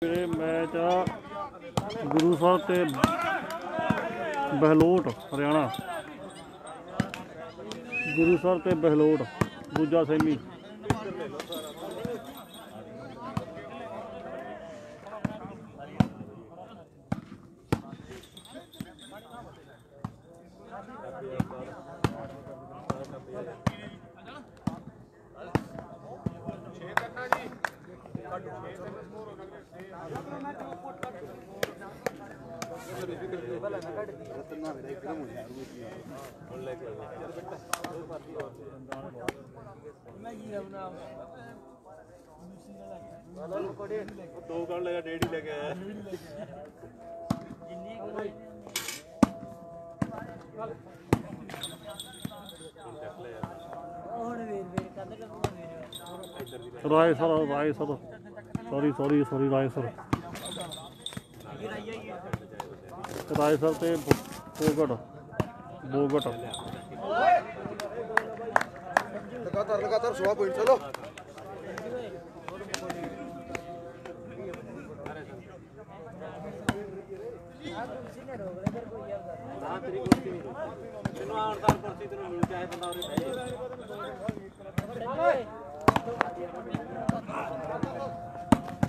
Match आ गुरु साहब ते बहलोट हरियाणा। गुरु साहब ते बहलोट दूजा सेमी। दो कर लेगा, डेढ़ ही लेके आया। Raisar Raisar sorry sorry sorry Raisar Raisar ते बोगट बोगट लगातार 16 पॉइंट। चलो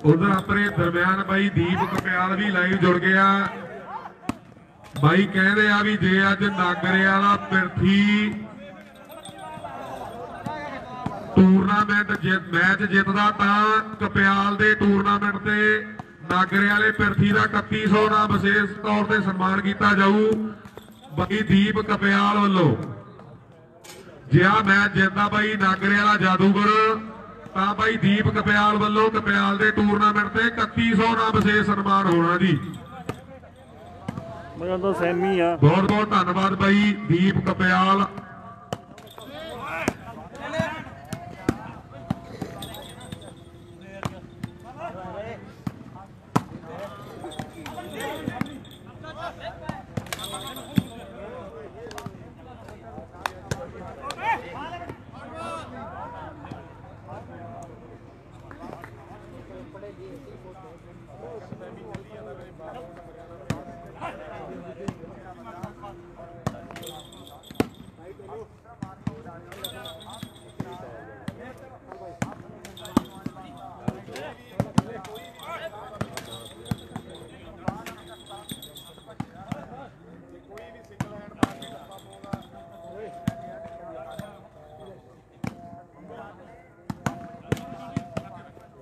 उधर अपने दरम्यान बाई दीप कप्याल भी लाइव जुड़ गया। बाई कहते आ भी जे अज नागरे वाला पिरथी टूरनामेंट मैच जितदा तां कप्याल दे टूरनामेंट ते नागरे वाले पिरथी का 3100 नाम विशेष तौर पर सन्मान किया जाऊ बाई दीप कप्याल वालों। जे आ मैच जितदा बाई नागरे वाला जादूगर ਤਾਂ ਭਾਈ ਦੀਪ ਕਪਿਆਲ ਵੱਲੋਂ ਕਪਿਆਲ ਦੇ ਟੂਰਨਾਮੈਂਟ ਤੇ 3100 ਦਾ ਵਿਸ਼ੇਸ਼ ਸਨਮਾਨ ਹੋਣਾ ਜੀ। ਮੈਂ ਕਹਿੰਦਾ ਸੈਮੀ ਆ। ਬਹੁਤ ਬਹੁਤ ਧੰਨਵਾਦ ਭਾਈ ਦੀਪ ਕਪਿਆਲ।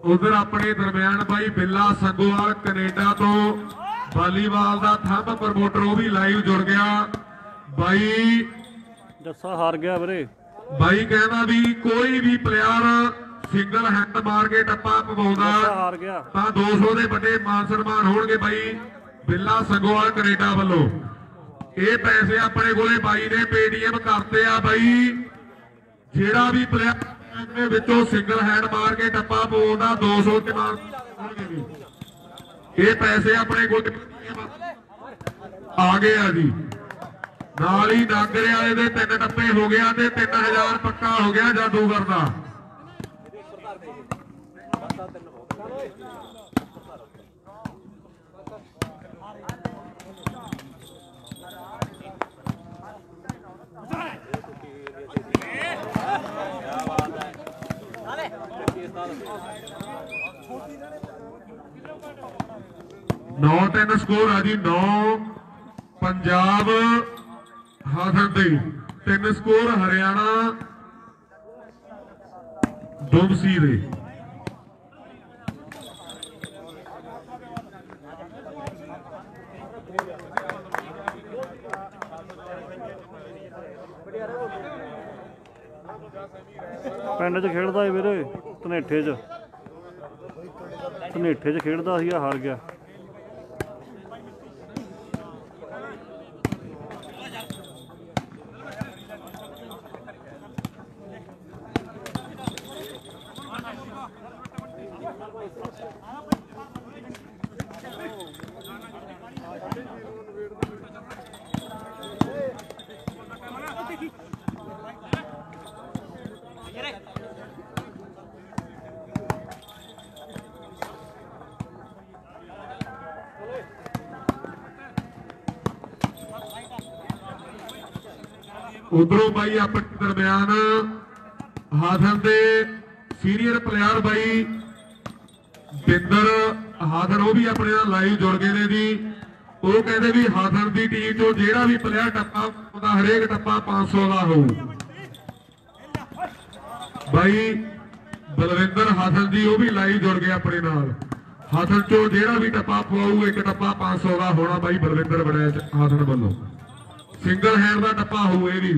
उधर अपने दरम्यान भाई बिल्ला संगोवाल कनेडा तो वालीबाल का थंब प्रमोटर वो भी लाइव जुड़ गया। भाई जस्सा हार गया वीरे। भाई कहना भी कोई भी प्लेयर सिंगल हैंड मार के टप्पा पवाउंदा हार गया तां 200 के बड़े मान सम्मान होणगे। भाई बिल्ला संगोवाल कनेडा वालों ये पैसे अपने कोले भाई ने पेटीएम करते आ। भाई जेड़ा भी प्लेयर विचों सिंगल हैंड मार के टप्पा पवाउंदा 200 के मार ये पैसे अपने को आ गए आ जी। नाल ही नागरे वाले दे 3 टप्पे हो गया ते 3000 पक्का हो गया जादूगर दा। नौ 3 स्कोर आ जी। 9 पंजाब हासन दे 3 स्कोर हरियाणा दुमसी दे। पिंड च खेडदा वीरे धनेठे च खेडदा सी हार गया। उधरों बाई अपने दरम्यान हाथन के सीनियर प्लेयर बाई बिंदर हाथन वो भी अपने लाइव जुड़ गए ने जी। वो कहते भी हाथन की टीम चो जेड़ा भी प्लेयर टप्पा हरेक टप्पा 500 का हो। भाई बलविंदर हाथन जी वो भी लाइव जुड़ गए अपने नाल। हाथन चो जेड़ा भी टप्पा पवाऊ एक टप्पा 500 का होना भाई बलविंदर बड़ैच हाथन वालों। सिंगल हैंड का टप्पा हो ये भी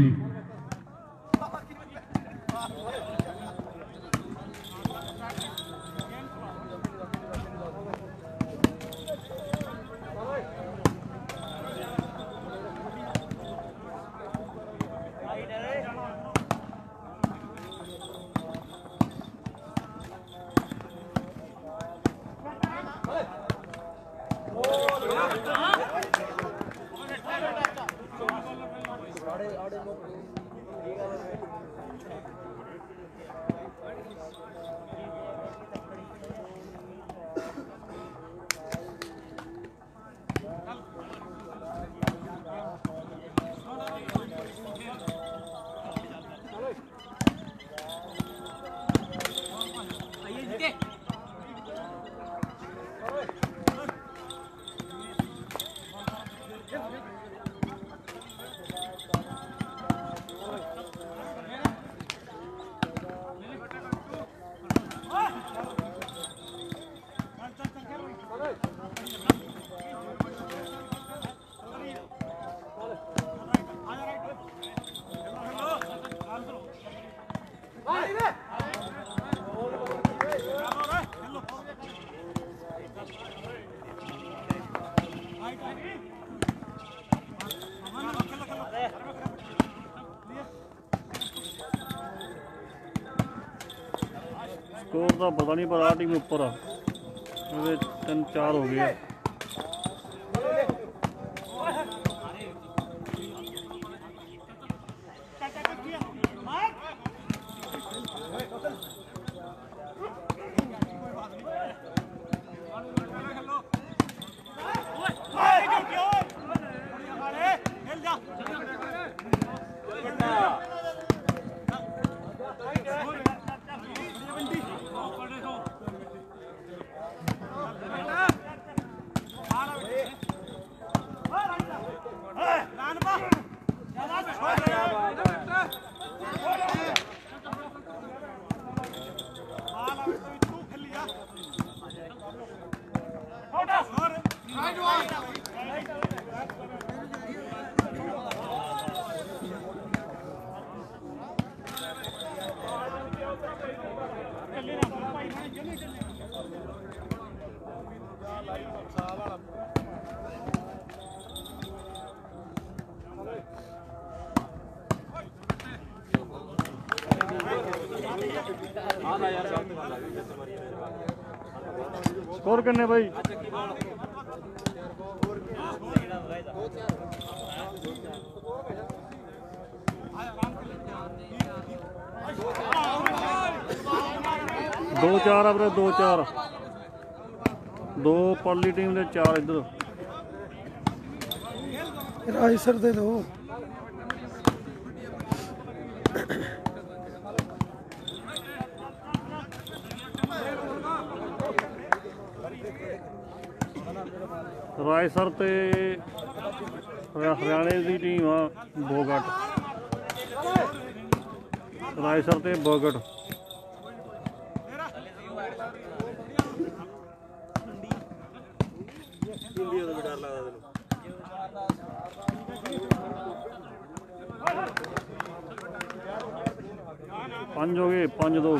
स्कोर का पता नहीं पर आ टीम उपर आ 3-4 हो गए। स्कोर कितने भाई? दो चार अपने 2-4 दो परली टीम दे 4 इधर राइसर दे दो। रायसर ते हरियाणे की टीम आ बोगट रायसर ते बोगट पांच हो गए 5-2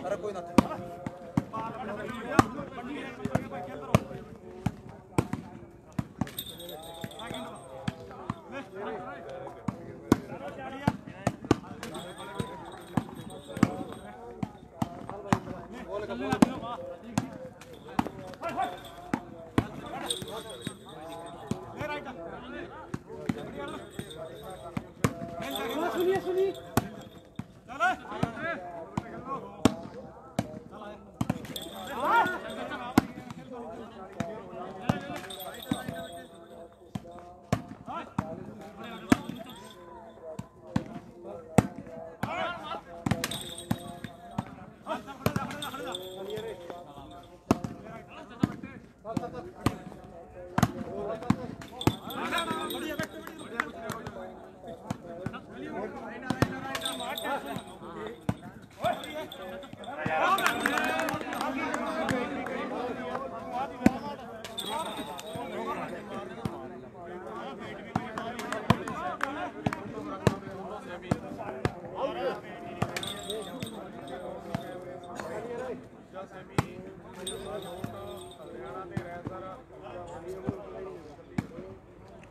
अरे कोई ना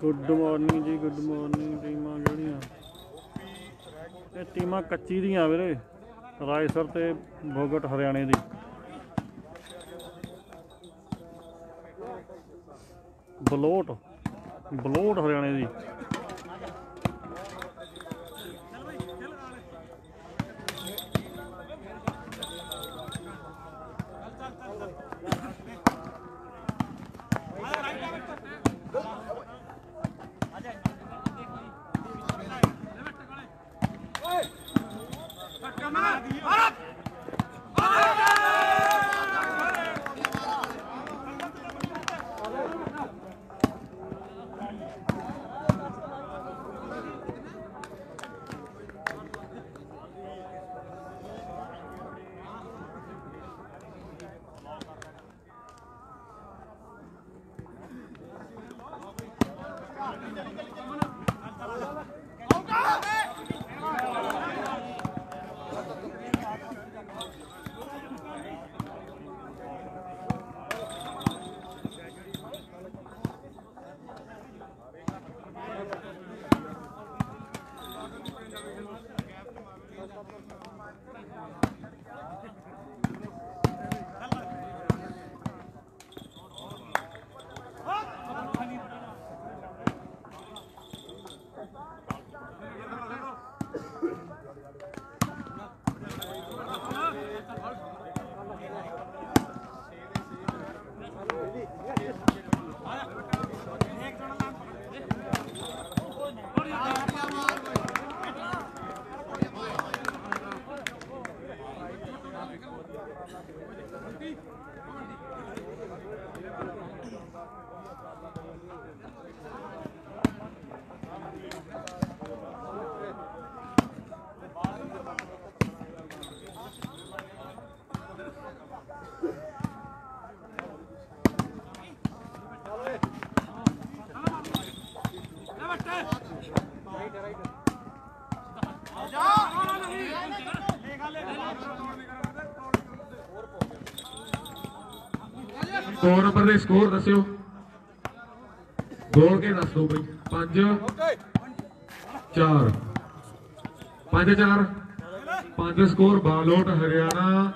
ਗੁੱਡ ਮਾਰਨਿੰਗ ਜੀ, ਗੁੱਡ ਮਾਰਨਿੰਗ। ਟੀਮਾਂ ਕਿਹੜੀਆਂ? ਇਹ ਟੀਮਾਂ ਕੱਚੀ ਦੀਆਂ ਵੀਰੇ, ਰਾਏਸਰ ਤੇ ਭੋਗਟ ਹਰਿਆਣੇ ਦੀ। ਬਲੋਟ ਹਰਿਆਣੇ ਦੀ। दो नंबर ਦੇ ਸਕੋਰ ਦੱਸਿਓ, ਬੋਲ ਕੇ ਦੱਸ ਦਿਓ ਬਈ। 5-4 5-4 5 ਸਕੋਰ ਬਾਲੋਟ ਹਰਿਆਣਾ,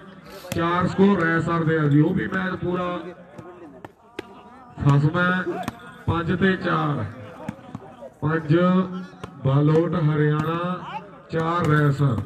4 ਸਕੋਰ ਰੈਸਰ ਦੇ ਆ ਜੀ। ਉਹ ਵੀ ਮੈਚ ਪੂਰਾ ਫਸਮਾ 5 ਤੇ 4 5 ਬਾਲੋਟ ਹਰਿਆਣਾ, 4 ਰੈਸਰ।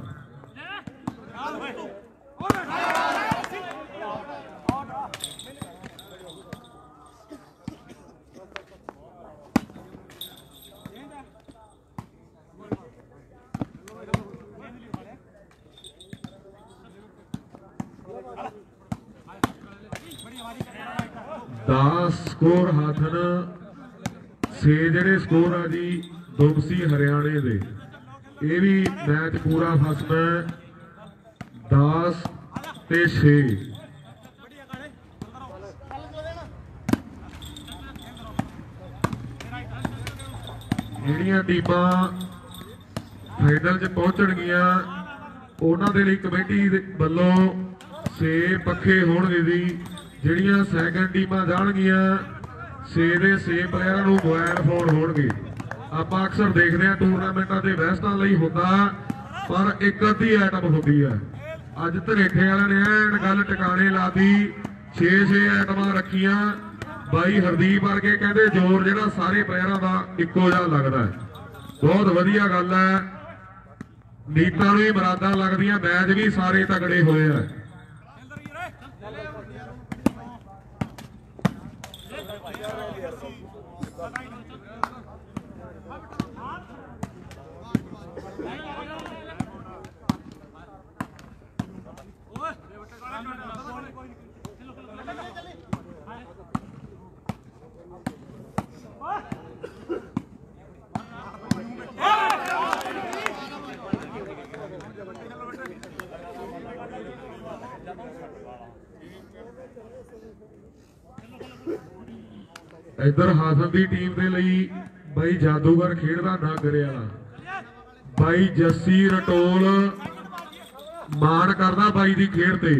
ਸਕੋਰ ਹਾਥਨ 6 ਜਿਹੜੇ ਸਕੋਰ ਆ ਜੀ ਦੁਬਸੀ ਹਰਿਆਣੇ ਦੇ। ਇਹ ਵੀ ਮੈਚ ਪੂਰਾ ਫਸਮਾ 10 ਤੇ 6। ਜਿਹੜੀਆਂ ਟੀਮਾਂ ਫਾਈਨਲ 'ਚ ਪਹੁੰਚਣਗੀਆਂ ਉਹਨਾਂ ਦੇ ਲਈ ਕਮੇਟੀ ਵੱਲੋਂ 6 ਪੱਖੇ ਹੋਣਗੇ ਜੀ। ਜਿਹੜੀਆਂ ਸੈਕੰਡ ਟੀਮਾਂ ਜਾਣਗੀਆਂ 6 ਦੇ 6 ਪਲੇਅਰਾਂ ਨੂੰ ਮੋਬਾਈਲ ਫੋਨ ਹੋਣਗੇ। ਆਪਾਂ ਅਕਸਰ ਦੇਖਦੇ ਹਾਂ ਟੂਰਨਾਮੈਂਟਾਂ ਦੇ ਵੈਸਟਾਂ ਲਈ ਹੁੰਦਾ, ਪਰ ਇੱਕ ਅੱਧੀ ਆਈਟਮ ਹੁੰਦੀ ਹੈ। ਅੱਜ ਧਰੇਠੇ ਵਾਲਿਆਂ ਨੇ ਐਨ ਗੱਲ ਟਿਕਾਣੇ ਲਾਤੀ, 6-6 ਆਈਟਮਾਂ ਰੱਖੀਆਂ। ਬਾਈ ਹਰਦੀਪ ਵਰਗੇ ਕਹਿੰਦੇ ਜ਼ੋਰ ਜਿਹੜਾ ਸਾਰੇ ਪਲੇਅਰਾਂ ਦਾ ਇੱਕੋ ਜਿਹਾ ਲੱਗਦਾ ਹੈ। ਬਹੁਤ ਵਧੀਆ ਗੱਲ ਹੈ। ਨੀਤਾਂ ਨੂੰ ਵੀ ਮਰਾਦਾਂ ਲੱਗਦੀਆਂ, ਮੈਚ ਵੀ ਸਾਰੇ ਤਗੜੇ ਹੋਏ ਆ। इधर हासन की टीम के लिए बाई जादूगर खेडदा नागरे वाला बाई जस्सी रटोल मान करदा बाई की खेड ते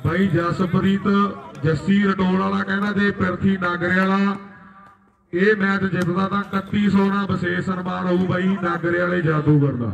बाई जसप्रीत जस्सी रटोल वाला कहना जे पिरथी नागरे वाला ये मैच जितदा तां 3100 ना विशेष सन्मान होऊ बाई नागरे वाले जादूगर का।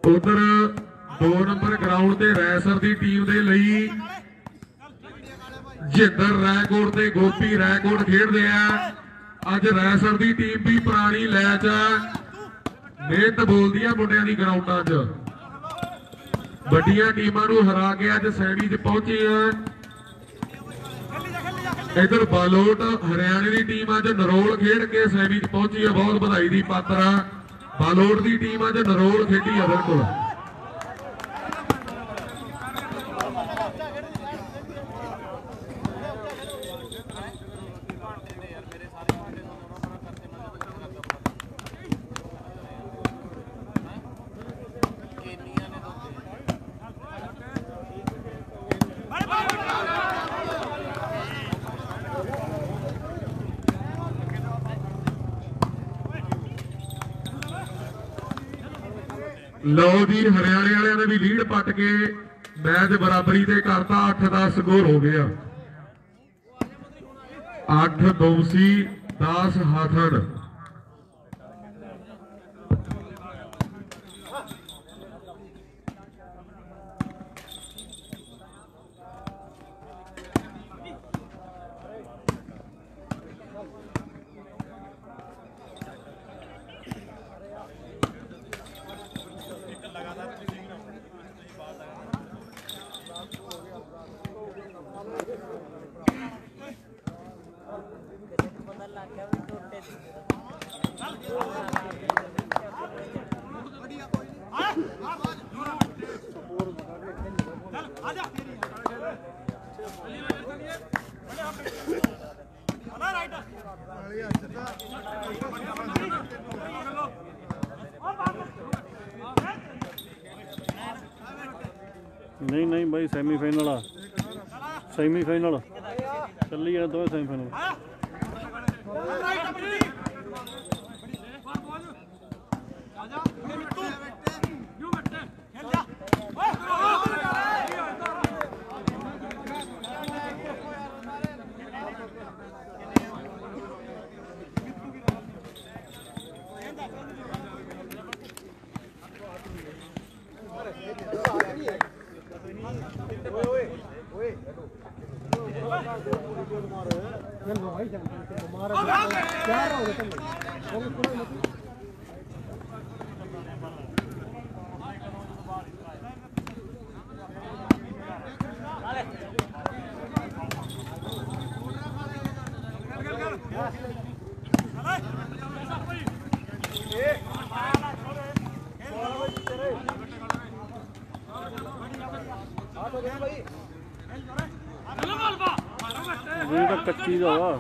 उधर 2 नंबर ग्राउंड ते रैसर की टीम के लिए जिंदर रैकोट ते गोपी रैकोट खेडते हैं। अज रैसर की टीम भी पुरानी लैच मेहनत बोलती है मुंडिया की ग्राउंडा च वड्डियां टीमां नूं हरा के अज सैमी च पहुंचे हैं। इधर बालोट हरियाणे की टीम अज नरोल खेड के सैमी च पहुंची है, बहुत बधाई की पात्र है। बालोट की टीम अज नरोल खेडी है बिल्कुल। लो जी हरियाणे वाले ने भी लीड पट के मैच बराबरी ते करता। 8-10 स्कोर हो गया। 8 दोसी 10 हाथन। नहीं नहीं भाई सैमीफाइनल सैमीफाइनल चली है दो सैमीफाइनल।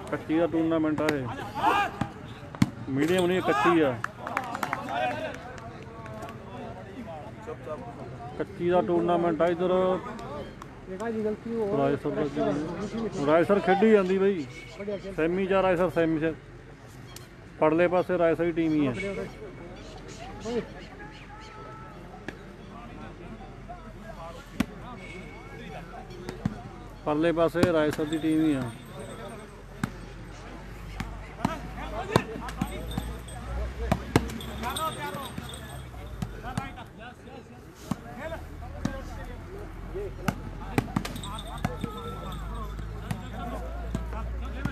कच्ची का टूर्नामेंट है, मीडियम नहीं कच्ची है। कच्ची का टूर्नामेंट है। इधर ਰਾਏਸਰ ਖੇਡੀ ਜਾਂਦੀ ਬਈ ਸੈਮੀ ਜਾਂ ਰਾਏਸਰ ਸੈਮੀ ਚ ਪਰਲੇ ਪਾਸੇ ਰਾਏਸਰ ਦੀ ਟੀਮ ਹੀ ਹੈ। ਪਰਲੇ ਪਾਸੇ ਰਾਏਸਰ ਦੀ ਟੀਮ ਹੀ ਆ।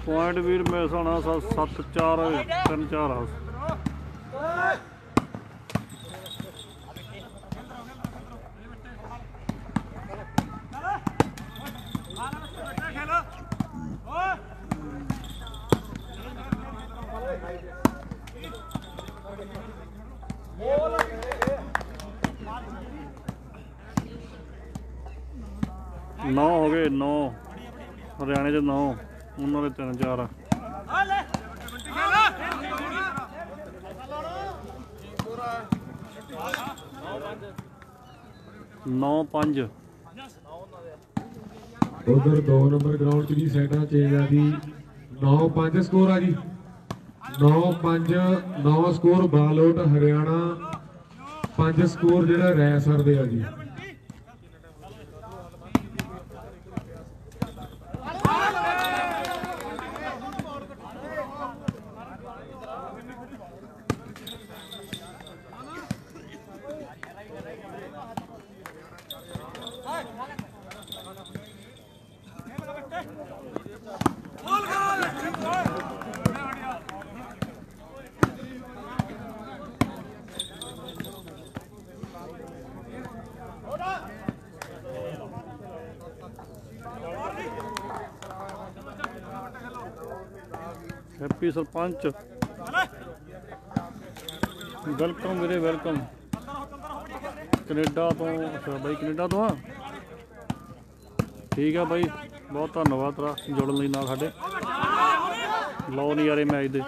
ਪੁਆਇੰਟ ਵੀਰ ਮੇਰੇ ਹਿਸਾਬ ਨਾਲ 7-4 3-4 ਆ। नौ हो गए 9 हरियाणे के 9 उन्होंने 3-4 9-5 उधर 2 नंबर ग्राउंड च भी साइडा चेंज आ जी 9-5 स्कोर आ जी 9-5 9 स्कोर बालोट हरियाणा 5 स्कोर ਜਿਹੜਾ ਰੈਸਰ ਦੇ ਆ ਜੀ। हैप्पी सरपंच वेलकम मेरे वेलकम कनेडा तो। अच्छा भाई कनेडा तो हाँ ठीक है भाई बहुत धन्यवाद तेरा जुड़न लई नाल साडे। लो नज़ारे मैच दे।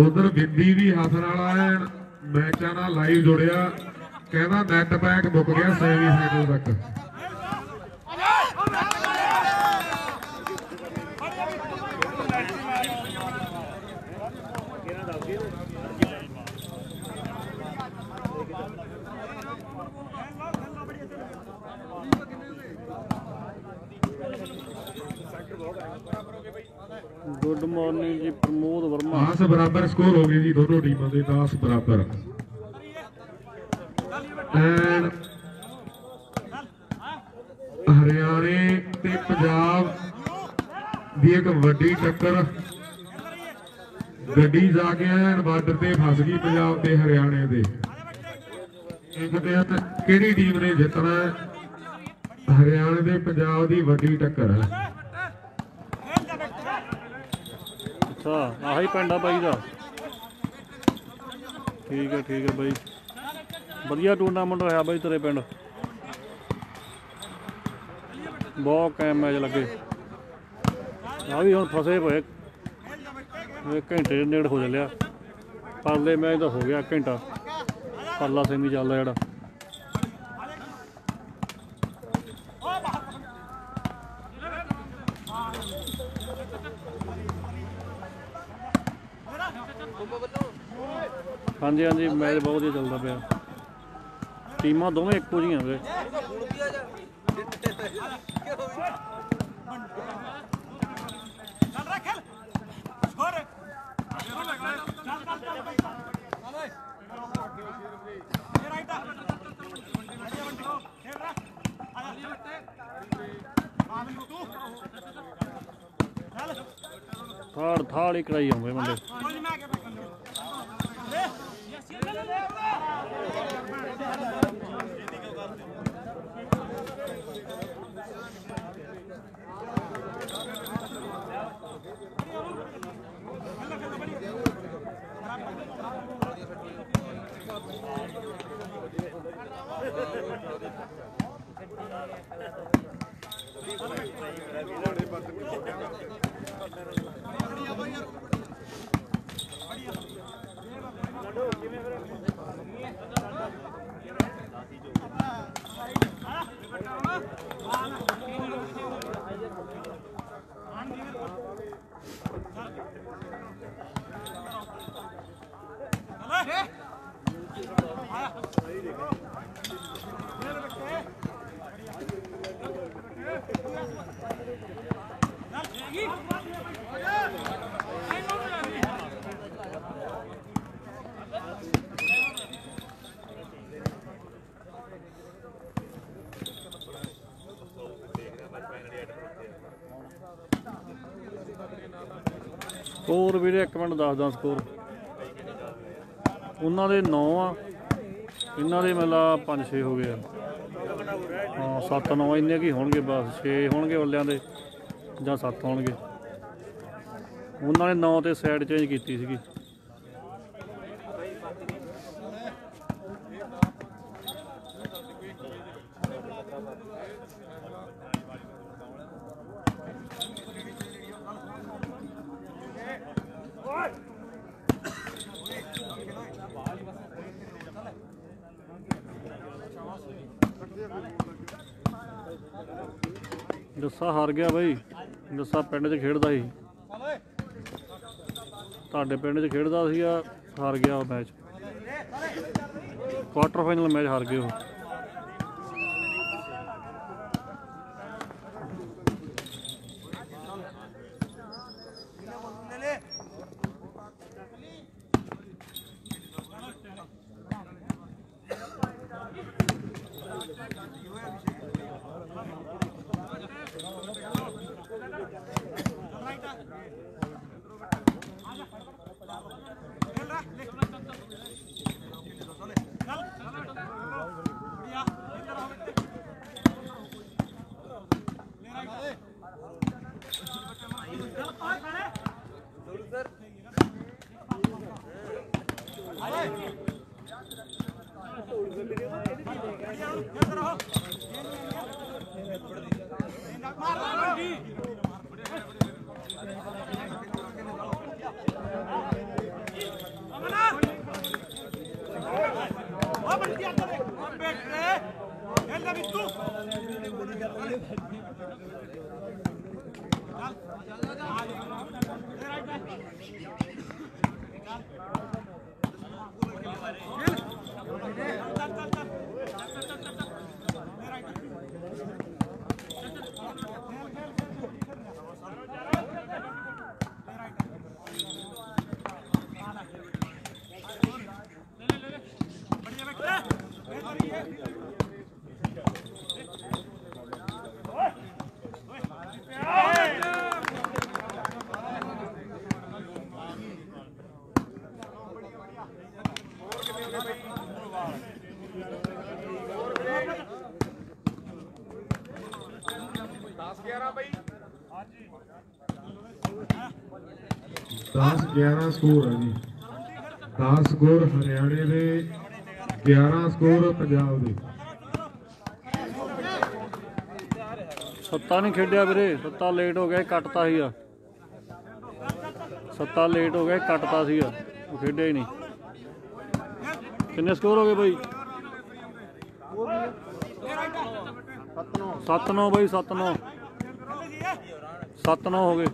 उधर बिंदी भी हासन वाला है मैचा नाल लाइव जुड़िया कहना नैट पैक मुक गया सेमीफाइनल तक। गुड मॉर्निंग जी प्रमोद वर्मा। 10 बराबर स्कोर हो गए जी दोनों टीमों के 10 बराबर। हरियाणे ते पंजाब दी एक वड्डी टक्कर गड्डी जाके बार्डर ते फस गई पंजाब ते हरियाणे दे। किहड़ी टीम ने जितना हरियाणे ते पंजाब दी वड्डी टक्कर है। अच्छा आही पिंड आ बाई दा ठीक है बाई वधिया टूरनामेंट होया बाई तेरे पिंड बहुत कैम मैच लगे। आ भी हुण फसे पे घंटे के नेड़ हो चलिया। परले मैच तो हो गया घंटा परला सेमी चलदा जिहड़ा। हाँ जी हाँ जी मैच बहुत ही चलता पाया। टीमां दोवें इक्को जिहियां वे। थाड़ ही कराई आऊंगे बंदे स्कोर भी 1 मिनट दसदा स्कोर उन्होंने 9 आ इन्हों के मतलब 5-6 हो गए हाँ 7-9 इन्ने की होंगे बस 6 होंगे वालियां दे जां 7 होंगे उन्होंने 9 ते साइड चेंज की सी जस्सा हार गया बई जस्सा पिंड च खेडदा सी तुहाडे पिंड च खेडदा सीगा हार गया वो मैच क्वार्टर फाइनल मैच हार गए वो दस 11 स्कोर है जी 10 स्कोर हरियाणे दे 11 स्कोर पंजाब दे सत्ता नहीं खेडिया वीरे सत्ता लेट हो गया कटता सीगा सत्ता लेट हो गया कटता सीगा वो खेडिया ही नहीं किन्ने स्कोर हो गए भाई 7-9 भाई 7-9 7-9 हो गए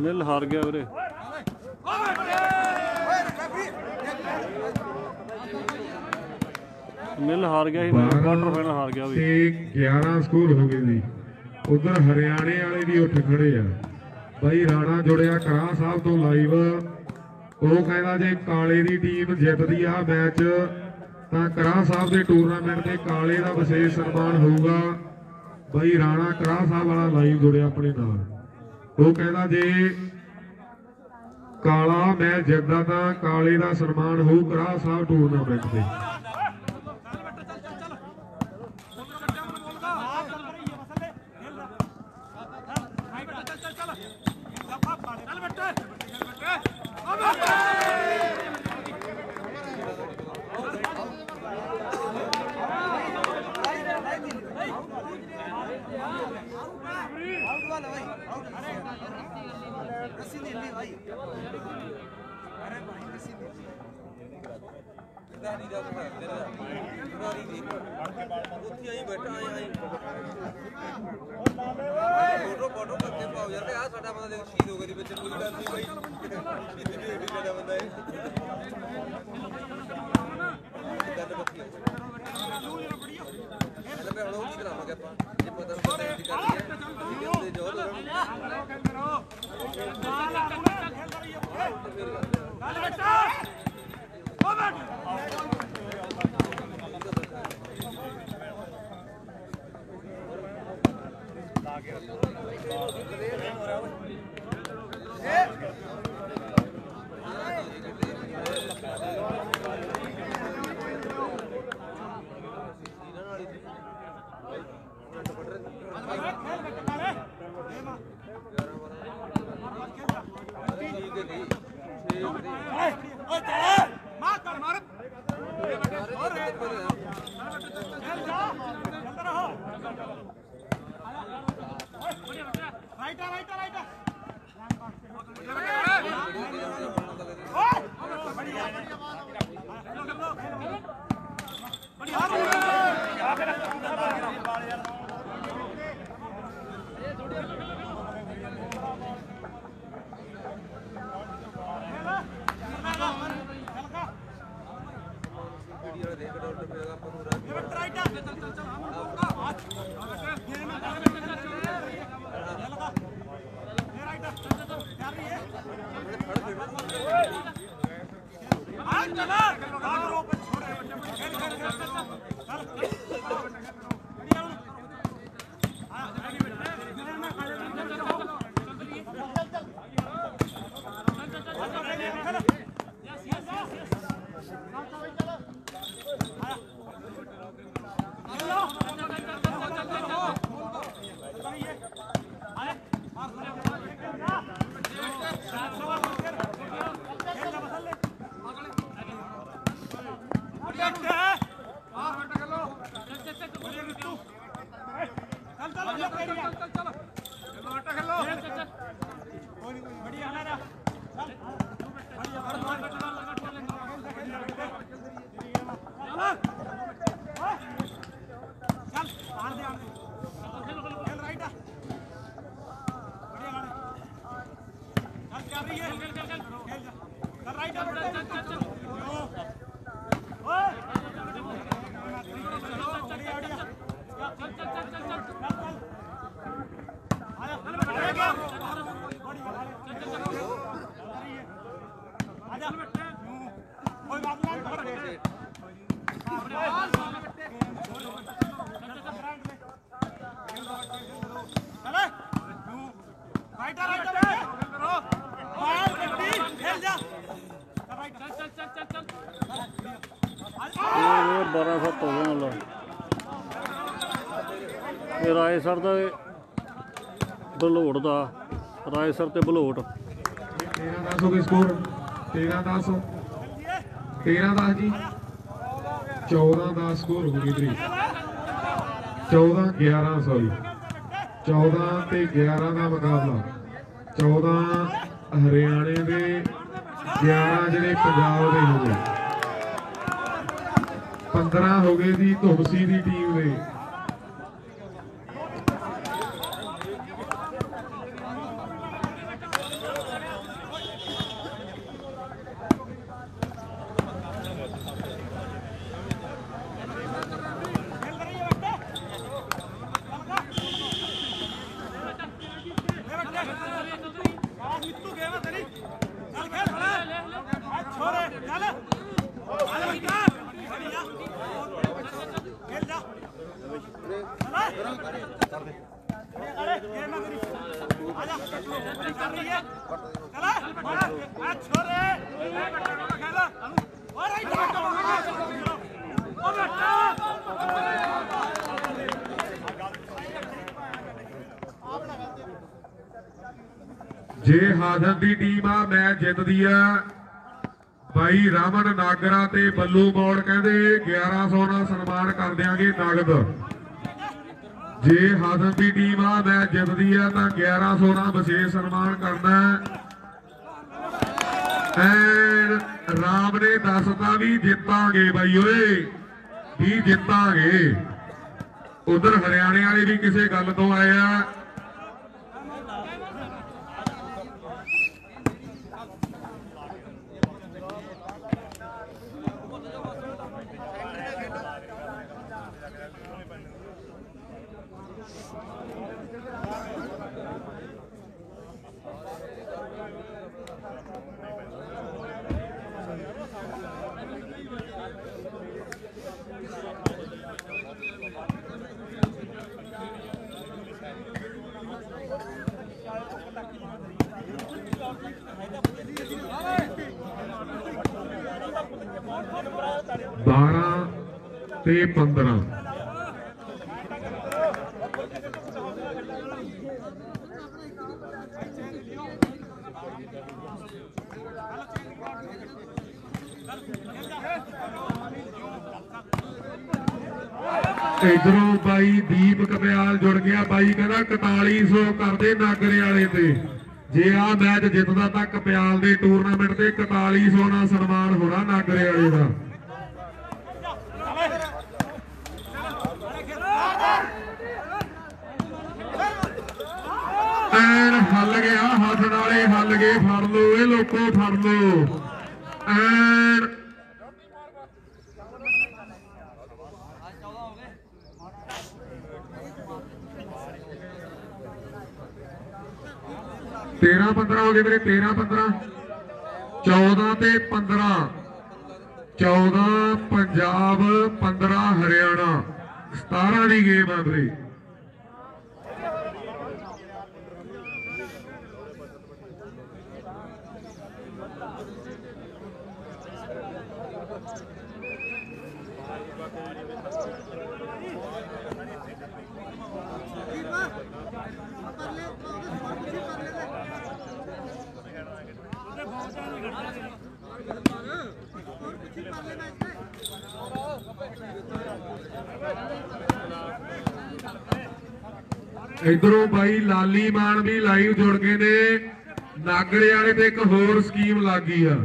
ਨੀਲ ਹਾਰ ਗਿਆ ਵੀਰੇ। ਨੀਲ ਹਾਰ ਗਿਆ ਸੀ, ਕੁਆਟਰ ਫਾਈਨਲ ਹਾਰ ਗਿਆ ਵੀ। ਤੇ 11 ਸਕੋਰ ਹੋ ਗਏ ਜੀ। ਉਧਰ ਹਰਿਆਣੇ ਵਾਲੇ ਵੀ ਉੱਠ ਖੜੇ ਆ। ਬਾਈ ਰਾਣਾ ਜੁੜਿਆ ਕਰਾਂ ਸਾਹਿਬ ਤੋਂ ਲਾਈਵ। ਉਹ ਕਹਿੰਦਾ ਜੇ ਕਾਲੇ ਦੀ ਟੀਮ ਜਿੱਤਦੀ ਆ ਮੈਚ ਤਾਂ ਕਰਾਂ ਸਾਹਿਬ ਦੇ ਟੂਰਨਾਮੈਂਟ ਤੇ ਕਾਲੇ ਦਾ ਵਿਸ਼ੇਸ਼ ਸਨਮਾਨ ਹੋਊਗਾ। ਬਾਈ ਰਾਣਾ ਕਰਾਂ ਸਾਹਿਬ ਵਾਲਾ ਲਾਈਵ ਜੁੜਿਆ ਆਪਣੇ ਨਾਲ। ਉਹ ਕਹਿੰਦਾ ਜੇ ਕਾਲਾ ਮੈਚ ਜਿੱਤਦਾ ਤਾਂ ਕਾਲੇ ਦਾ ਸਨਮਾਨ ਹੋਊ ਕਰਾਂ ਸਾਹਿਬ ਟੂਰਨਾਮੈਂਟ ਤੇ। फोटो करके पाओ यार आ साडा बंदा देख शहीद हो गई बच्चे कोई डर नहीं भाई शहीद भी एडी साडा बंदा है गल बक्की मतलब मैं हणो की करावांगे ਆਪਾਂ ਜੇ ਪਤਾ ਨੂੰ ਬੇਨਤੀ ਕਰਨੀ ਹੈ ਦੇ ਜੋ ਗੱਲ ਬੱਚਾ ਓ ਬੈਠ ਰਾਏਸਰ ਦਾ ਬਲੋਟ ਦਾ ਰਾਏਸਰ ਤੇ ਬਲੋਟ 13-10 ਹੋ ਗਏ ਸਕੋਰ 13-10 13-10 ਜੀ 14-10 ਸਕੋਰ ਹੋ ਗਈ ਤਰੀ 14-11 ਸੌਰੀ 14 ਤੇ 11 ਦਾ ਮੁਕਾਬਲਾ 14 ਹਰਿਆਣੇ ਦੇ 11 ਜਿਹੜੇ ਪੰਜਾਬ ਦੇ ਹੋ ਗਏ 15 ਹੋ ਗਏ ਜੀ ਧੁਮਸੀ ਦੀ ਟੀਮ ਦੇ ਜੇ ਹਾਜ਼ਰ ਦੀ ਟੀਮ ਆ ਮੈਚ ਜਿੱਤਦੀ ਆ ਬਾਈ ਰਾਮਨ ਨਾਗਰਾ ਤੇ ਬੱਲੂ ਮੋੜ ਕਹਿੰਦੇ 1100 ਨਾਲ ਸਨਮਾਨ ਕਰ ਦਿਆਂਗੇ ਨਗਦ। ਜੇ ਹਾਜ਼ਰ ਦੀ ਟੀਮ ਆ ਮੈਚ ਜਿੱਤਦੀ ਆ ਤਾਂ 1100 ਨਾਲ ਵਿਸ਼ੇਸ਼ ਸਨਮਾਨ ਕਰਨਾ। ਐਨ ਰਾਮ ਨੇ ਦੱਸਤਾ ਵੀ ਜਿੱਤਾਂਗੇ ਬਾਈ ਓਏ ਵੀ ਜਿੱਤਾਂਗੇ। ਉਧਰ ਹਰਿਆਣੇ ਵਾਲੇ ਵੀ ਕਿਸੇ ਗੱਲ ਤੋਂ ਆਏ ਆ। ਤੇ 15 ਇਧਰੋਂ ਬਾਈ ਦੀਪ ਕਪਿਆਲ ਜੁੜ ਗਿਆ। ਬਾਈ ਕਹਿੰਦਾ 4100 ਕਰਦੇ ਨਾਗਰੇ ਵਾਲੇ ਤੇ। ਜੇ ਆ ਮੈਚ ਜਿੱਤਦਾ ਤਾਂ ਕਪਿਆਲ ਦੇ ਟੂਰਨਾਮੈਂਟ ਤੇ 4100 ਨਾਲ ਸਨਮਾਨ ਹੋਣਾ ਨਾਗਰੇ ਵਾਲੇ ਦਾ। ਐਨ ਹੱਲ ਗਿਆ ਹੱਥ ਨਾਲੇ ਹੱਲ ਗਏ। ਫੜ ਲੋ ਇਹ ਲੋਕੋ ਫੜ ਲੋ। ਐਨ 13-15 ਹੋ ਗਏ ਵੀਰੇ। 13-15 14 ਤੇ 15 14 ਪੰਜਾਬ 15 ਹਰਿਆਣਾ 17 ਦੀ ਗੇਮ ਆ ਵੀਰੇ। इधरों भाई लाली मान भी लाइव जुड़ गए ने। नागरे वाले ते एक होर स्कीम लग गई है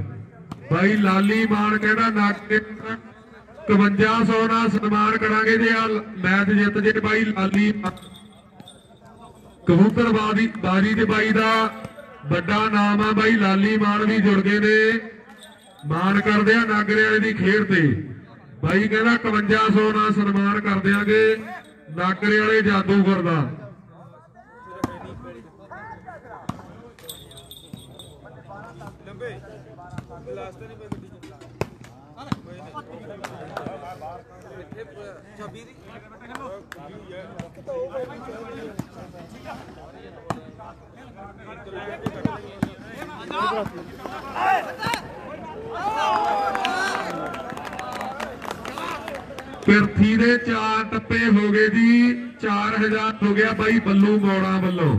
भाई। लाली मान कहना नागरे 5500 ना सन्मान करांगे जे मैच जित जे भाई। लाली कबूतरबाजी बाजी दे भाई दा बड़ा नाम है भाई। लाली मान भी जुड़ गए ने। मान कर दिया नागरे वाले दी खेड ते भाई कहना 5500 ना सन्मान कर देंगे नागरे वाले जादूगर दा। पिरथी दे 4 टप्पे हो गए जी। 4000 ਹੋ ਗਿਆ ਬਾਈ ਬੱਲੂ ਮੋੜਾ ਵੱਲੋਂ।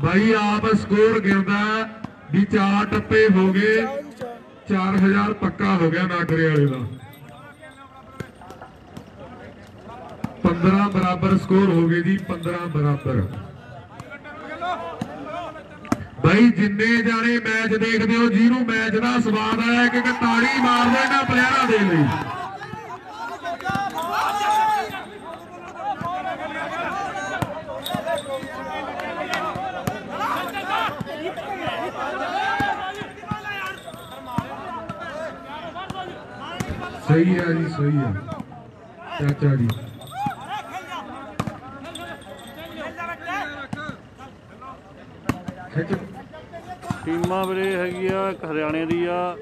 ਬਾਈ ਆਪ ਸਕੋਰ ਗਿਣਦਾ ਵੀ 4 ਟੱਪੇ ਹੋ ਗਏ, 4000 ਪੱਕਾ ਹੋ ਗਿਆ ਨਾਗਰੇ ਵਾਲੇ ਦਾ। 15 ਬਰਾਬਰ ਸਕੋਰ ਹੋ ਗਏ ਜੀ, 15 ਬਰਾਬਰ। ਬਾਈ ਜਿੰਨੇ ਜਾਣੇ ਮੈਚ ਦੇਖਦੇ ਹੋ, ਜਿਹਨੂੰ ਮੈਚ ਦਾ ਸਵਾਦ ਆਇਆ ਕਿ ਤਾੜੀ ਮਾਰ ਦਿਓ ਇਹਨਾਂ ਪਲੇਅਰਾਂ ਦੇ ਲਈ। ਸਹੀ ਹੈ ਜੀ, ਸਹੀ ਹੈ ਚਾਚਾ ਜੀ। ਟੀਮਾਂ ਵੀਰੇ ਹੈਗੀ ਆ, ਇੱਕ ਹਰਿਆਣੇ ਦੀ ਆ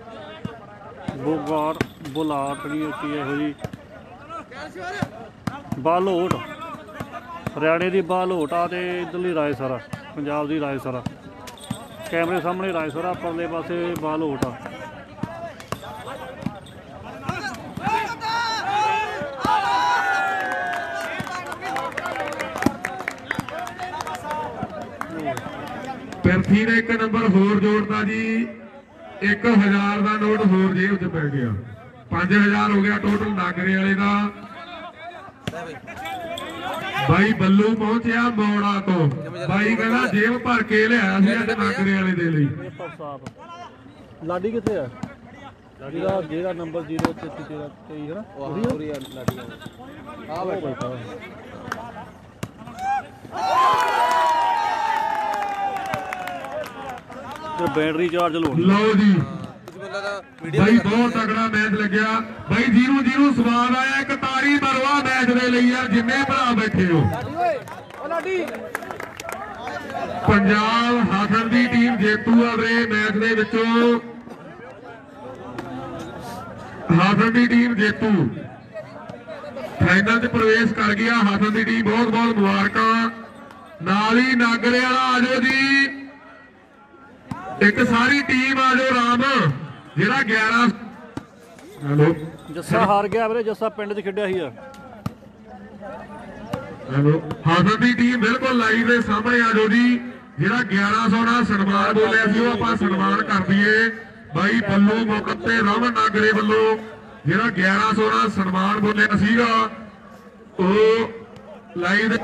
ਬੁਲਾਟ ਨਹੀਂ ਕੀ ਇਹੋ ਜੀ, ਬਾਲੋਟ ਹਰਿਆਣੇ ਦੀ ਬਾਲੋਟ ਆ, ਤੇ ਇੱਧਰਲੀ ਰਾਏਸਰ ਪੰਜਾਬ ਦੀ ਰਾਏਸਰ। ਕੈਮਰੇ ਸਾਹਮਣੇ ਰਾਏਸਰ ਆ, ਪਰਲੇ ਪਾਸੇ ਬਾਲੋਟ ਆ। ਪਿਰਥੀ ਨੇ ਇੱਕ ਨੰਬਰ ਹੋਰ ਜੋੜਦਾ ਜੀ, 1000 ਦਾ ਨੋਟ ਹੋਰ ਜੇਬ 'ਚ ਪੈ ਗਿਆ, 5000 ਹੋ ਗਿਆ ਟੋਟਲ ਨਾਗਰੇ ਵਾਲੇ ਦਾ। ਬਾਈ ਬੱਲੂ ਪਹੁੰਚਿਆ ਮੋੜਾ ਤੋਂ, ਬਾਈ ਕਹਿੰਦਾ ਜੇਬ ਭਰ ਕੇ ਲਿਆਇਆ ਸੀ ਅੱਜ ਨਾਗਰੇ ਵਾਲੇ ਦੇ ਲਈ। ਲਾਡੀ ਕਿੱਥੇ ਆ? ਜਿਹੜਾ ਨੰਬਰ 03323 ਹੈ ਨਾ, ਉਹੀ ਲਾਡੀ ਆ ਬੈਠਾ। ਬੈਟਰੀ ਚਾਰਜ ਲਓ ਜੀ ਬਾਈ, ਬਹੁਤ ਤਗੜਾ ਮੈਚ ਲੱਗਿਆ ਬਾਈ। ਜਿਹਨੂੰ ਸਵਾਦ ਆਇਆ ਇੱਕ ਤਾੜੀ ਮਰਵਾ ਮੈਚ ਦੇ ਲਈ ਯਾਰ, ਜਿੰਨੇ ਭਰਾ ਬੈਠੇ ਹੋ। ਪੰਜਾਬ ਹਾਸਨ ਦੀ ਟੀਮ ਜੇਤੂ ਆ ਵੀਰੇ ਮੈਚ ਦੇ ਵਿੱਚੋਂ, ਹਾਸਨ ਦੀ ਟੀਮ ਜੇਤੂ ਫਾਈਨਲ 'ਚ ਪ੍ਰਵੇਸ਼ ਕਰ ਗਿਆ। ਹਾਸਨ ਦੀ ਟੀਮ ਬਹੁਤ ਬਹੁਤ ਮੁਬਾਰਕਾਂ। ਨਾਲ ਹੀ ਨਾਗਰੇ ਵਾਲਾ ਆ ਜਾਓ ਜੀ, ਇੱਕ ਸਾਰੀ ਟੀਮ ਆ ਜਾਓ ਰਾਮ, ਜਿਹੜਾ 11। ਹੈਲੋ ਜੱਸਾ ਹਾਰ ਗਿਆ ਵੀਰੇ, ਜੱਸਾ ਪਿੰਡ 'ਚ ਖੇਡਿਆ ਸੀ ਆ। ਹੈਲੋ ਹਾਸਨ ਦੀ ਟੀਮ ਬਿਲਕੁਲ ਲਾਈਵ ਦੇ ਸਾਹਮਣੇ ਆ ਜਾਓ ਜੀ, ਜਿਹੜਾ 1100 ਨਾਲ ਸਨਮਾਨ ਬੋਲਿਆ ਸੀ ਉਹ ਆਪਾਂ ਸਨਮਾਨ ਕਰ ਦਈਏ। ਬਾਈ ਬੱਲੂ ਮੁਕੱਤੇ ਰਮਨ ਨਾਗਰੇ ਵੱਲੋਂ ਜਿਹੜਾ 1100 ਨਾਲ ਸਨਮਾਨ ਬੋਲਿਆ ਸੀਗਾ ਉਹ ਲਾਈਵ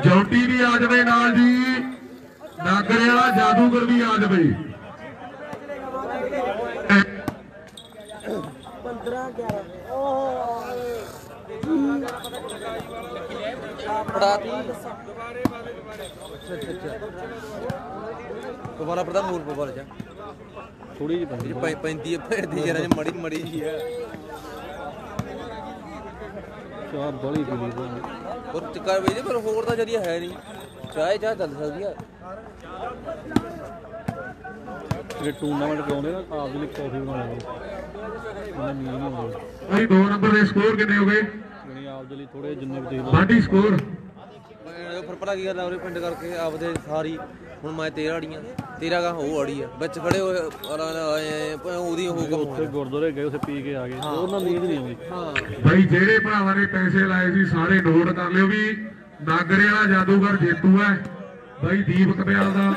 ਜੌਂਟੀ ਵੀ ਆ ਜਾਵੇ ਨਾਲ ਜੀ, ਨਾਗਰੇ ਵਾਲਾ ਜਾਦੂਗਰ ਵੀ ਆ ਜਾਵੇ। 15-11 ਦੁਬਾਰਾ ਪੜਦਾ ਮੂਲ ਪਵਾਲ ਜਾ ਥੋੜੀ ਜਿਹੀ ਪੈਂਦੀ ਹੈ ਪੈਂਦੀ ਜਰਾ ਮੜੀ ਮੜੀ ਜੀ ਹੈ ਚਾਹ ਬੜੀ ਪੀਲੀ ਹੋਰ ਚੱਕਰ ਵੇ ਪਰ ਹੋਰ ਤਾਂ ਜਰੀਆ ਹੈ ਨਹੀਂ, ਚਾਹ ਚੱਲ ਸਕਦੀ ਆ। ਜਿਹੜੇ ਟੂਰਨਾਮੈਂਟ ਕਰਾਉਂਦੇ ਨਾ ਆਪ ਦੇ ਲਈ ਕਾਫੀ ਬਣਾਉਂਦੇ ਉਹਨਾਂ ਨੀਂਦ ਨਹੀਂ ਆਉਂਦੀ। ਭਾਈ 2 ਨੰਬਰ ਦੇ ਸਕੋਰ ਕਿੰਨੇ ਹੋ ਗਏ? ਯਾਨੀ ਆਪ ਦੇ ਲਈ ਥੋੜੇ ਜਿੰਨੇ ਵੀ ਤੁਸੀਂ ਬਾਡੀ ਸਕੋਰ ਫਿਰ ਭਲਾ ਕੀ ਗੱਲ ਆ ਉਹਦੇ ਪਿੰਡ ਕਰਕੇ ਆਪਦੇ ਸਾਰੀ। ਹੁਣ ਮੈਂ 13 ਆੜੀਆਂ 13 ਗਾ ਉਹ ਆੜੀ ਆ ਵਿੱਚ ਖੜੇ ਹੋਏ ਉਹਦੀ ਉਹ ਕੰਮ ਉੱਥੇ ਗੁਰਦੁਆਰੇ ਗਏ, ਉੱਥੇ ਪੀ ਕੇ ਆ ਗਏ, ਉਹਨਾਂ ਨੀਂਦ ਨਹੀਂ ਆਉਂਦੀ। ਹਾਂ ਭਾਈ ਜਿਹੜੇ ਭਰਾਵਾਂ ਨੇ ਪੈਸੇ ਲਾਏ ਸੀ ਸਾਰੇ ਨੋਟ ਕਰ ਲਿਓ ਵੀ ਨਾਗਰੇ ਵਾਲਾ ਜਾਦੂਗਰ ਜੇਤੂ ਹੈ ਭਾਈ ਦੀਪ ਕਪਿਆਲ ਦਾ।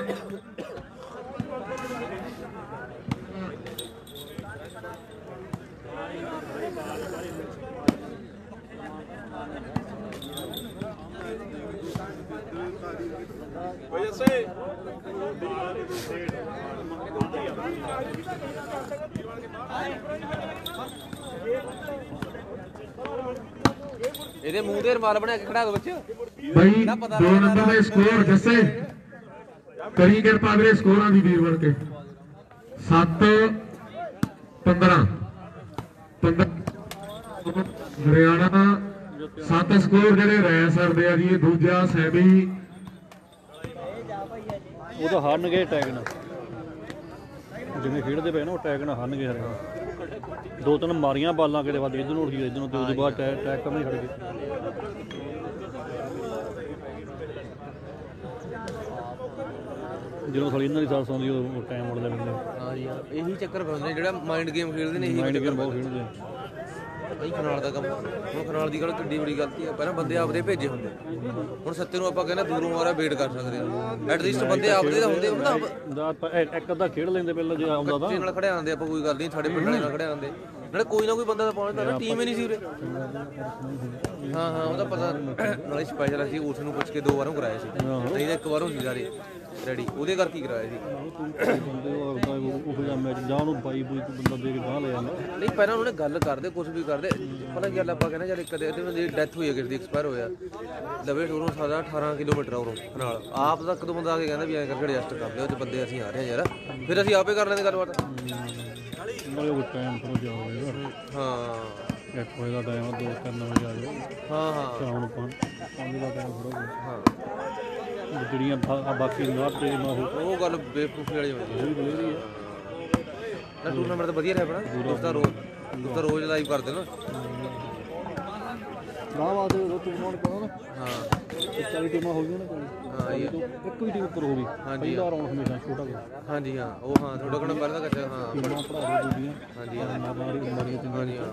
ਇਹਦੇ ਮੂੰਹ ਤੇ ਰੁਮਾਲ ਬਣਾ ਕੇ ਖੜਾ ਦੋ ਵਿੱਚ ਭਾਈ 2 ਨੰਬਰ ਦੇ ਸਕੋਰ ਜੱਸੇ ਕਰੀ ਕਿਰਪਾ ਵੀਰੇ ਸਕੋਰਾਂ ਦੀ ਵੀਰ ਬਣ ਕੇ 7-15 ਹਰਿਆਣਾ 7 ਸਕੋਰ ਜਿਹੜੇ ਰਹਿ ਸਕਦੇ ਆ ਜੀ। ਇਹ ਦੂਜਾ ਸੈਮੀ ਉਹ ਤਾਂ ਹਾਰਨਗੇ ਟੈਗ ਨਾਲ, ਜਿਵੇਂ ਖੇਡਦੇ ਪਏ ਨਾ ਉਹ ਟੈਗ ਨਾਲ ਹਾਰਨਗੇ ਹਰਿਆਣਾ। 2-3 ਮਾਰੀਆਂ ਬਾਲਾਂ ਕਿਤੇ ਵੱਧ ਇੱਧਰ ਨੂੰ ਉੱਠ ਗਈ, ਇੱਧਰ ਨੂੰ, ਤੇ ਉਹਦੇ ਬਾਅਦ ਟੈਗ ਕਰਨੇ ਛੱਡ ਗਏ। ਜਦੋਂ ਸਾਲੀ ਇਹਨਾਂ ਦੀ ਸਾਥ ਆਉਂਦੀ ਉਹ ਟਾਈਮ ਮੁੜ ਲੈਂਦੇ। ਹਾਂ ਜੀ ਇਹੀ ਚੱਕਰ ਪੈਂਦੇ ਜਿਹੜਾ ਮਾਈਂਡ ਗੇਮ ਖੇਡਦੇ ਨੇ, ਇਹੀ ਮਾਈਂਡ ਗੇਮ ਬਹੁਤ ਖੇਡਦੇ ਆ। ਭਾਈ ਖਨਾਲ ਦਾ ਕੰਮ ਹੁਣ ਖਨਾਲ ਦੀ ਗੱਲ ਕਿੱਡੀ ਬੜੀ ਗਲਤੀ ਆ ਪਹਿਲਾਂ ਬੰਦੇ ਆਪਦੇ ਭੇਜੇ ਹੁੰਦੇ ਹੁਣ ਸੱਤੇ ਨੂੰ ਆਪਾਂ ਕਹਿੰਦੇ ਦੂਰੋਂ ਆ ਰਿਹਾ ਵੇਟ ਕਰ ਸਕਦੇ ਆ ਐਟਲੀਸਟ ਬੰਦੇ ਆਪਦੇ ਤਾਂ ਹੁੰਦੇ ਆਪਾਂ ਇੱਕ ਅੱਧਾ ਖੇਡ ਲੈਂਦੇ ਪਹਿਲਾਂ ਜੇ ਆਉਂਦਾ ਤਾਂ ਨਾਲ ਖੜਿਆ ਆਉਂਦੇ ਆਪਾਂ ਕੋਈ ਗੱਲ ਨਹੀਂ ਸਾਡੇ ਪਿੰਡ ਵਾਲੇ ਨਾਲ ਖੜਿਆ ਆਉਂਦੇ ਨਾਲੇ ਕੋਈ ਨਾ ਕੋਈ ਬੰਦਾ ਤਾਂ ਪਹੁੰਚਦਾ ਟੀਮ ਹੀ ਨਹੀਂ ਸੀ ਉਰੇ ਹਾਂ ਹਾਂ ਉਹਦਾ ਪਤਾ ਨਾਲੇ ਸਪੈਸ਼ਲ ਅਸੀਂ ਉਸ ਨੂੰ ਪੁੱਛ ਕੇ 2 ਵਾਰੋਂ ਕਰਾਇਆ ਸੀ ਨਹੀਂ ਤਾਂ 1 ਵਾਰ ਹੁੰਦੀ ਸਾਰੇ ਰੈਡੀ ਉਹਦੇ ਕਰਕੇ ਹੀ ਕਰਾਇਆ ਸੀ ਬੰਦੇ ਉਹ ਜਿਹਾ ਮੈਚ ਜਾਂ ਉਹਨੂੰ ਬਾਈ ਬੂਈ ਬੰਦਾ ਦੇ ਕੇ ਬਾਹਰ ਲੈ ਜਾਂਦਾ ਨਹੀਂ ਪਹਿਲਾਂ ਉਹਨੇ ਗੱਲ ਕਰਦੇ ਕੁਝ ਵੀ ਕਰਦੇ ਪਤਾ ਕੀ ਗੱਲ ਆਪਾਂ ਕਹਿੰਦੇ ਚੱਲ ਕਦੇ ਇਹਦੇ ਡੈਥ ਹੋਈ ਹੈ ਕਿਸੇ ਦੀ ਐਕਸਪਾਇਰ ਹੋਇਆ ਲਵੇ ਟੋਰੋਂ ਸਾਡਾ 18 ਕਿਲੋਮੀਟਰ ਉਰੋਂ ਨਾਲ ਆਪ ਤੱਕ ਤੋਂ ਬੰਦਾ ਆ ਕੇ ਕਹਿੰਦਾ ਵੀ ਐਂ ਕਰਕੇ ਐਡਜਸਟ ਕਰ ਲਿਓ ਤੇ ਬੰਦੇ ਅਸੀਂ ਆ ਰਹੇ ਯਾਰ ਫਿਰ ਅਸੀਂ ਆਪੇ ਕਰ ਲੈਂਦੇ ਗੱਲਬਾਤ ਨਾਲੇ ਉਹ ਟਾਈਮ ਥੋੜਾ ਜਿਹਾ ਹੋਵੇਗਾ ਹਾਂ 1 ਵਜੇ ਦਾ ਟਾਈਮ 2-3 ਵਜੇ ਆ ਜਾਓ ਹਾਂ ਹਾਂ ਸ਼ਾਮ ਨੂੰ 5 ਦਾ ਟਾਈਮ ਥੋੜਾ ਹਾਂ ਜਿਹੜੀਆਂ ਬਾਕੀ ਨਾਟ ਤੇ ਨਾ ਉਹ ਗੱਲ ਬੇਵਕੂਫੀ ਵਾਲੀ ਹੋਈ ਉਹ ਬਲੇਰੀ ਹੈ ਨਾ ਟੂਰਨਾਮੈਂਟ ਤਾਂ ਵਧੀਆ ਰਿਹਾ ਆਪਣਾ ਦੋਸਤਾਂ ਰੋਜ਼ ਲਾਈਵ ਕਰਦੇ ਨਾ ਬਾਅਦ ਉਹ ਟੂਰਨਾਮੈਂਟ ਕਰੋ ਨਾ ਹਾਂ 40 ਟੀਮਾਂ ਹੋ ਗਈਆਂ ਨਾ ਹਾਂ ਇਹ ਇੱਕ ਵੀ ਟੀਮ ਉੱਪਰ ਹੋ ਗਈ ਪਹਿਲਾ ਰਾਉਂਡ ਹਮੇਸ਼ਾ ਛੋਟਾ ਗਿਆ ਹਾਂਜੀ ਹਾਂ ਉਹ ਹਾਂ ਥੋੜਾ ਘਣਾ ਪਹਿਲਾਂ ਦਾ ਕੱਚਾ ਹਾਂ ਟੀਮਾਂ ਪੜਾ ਦੇ ਦੂਜੀਆਂ ਹਾਂਜੀ ਹਾਂ ਮਾਰੀ ਮਾਰੀਆਂ ਚੰਗੀਆਂ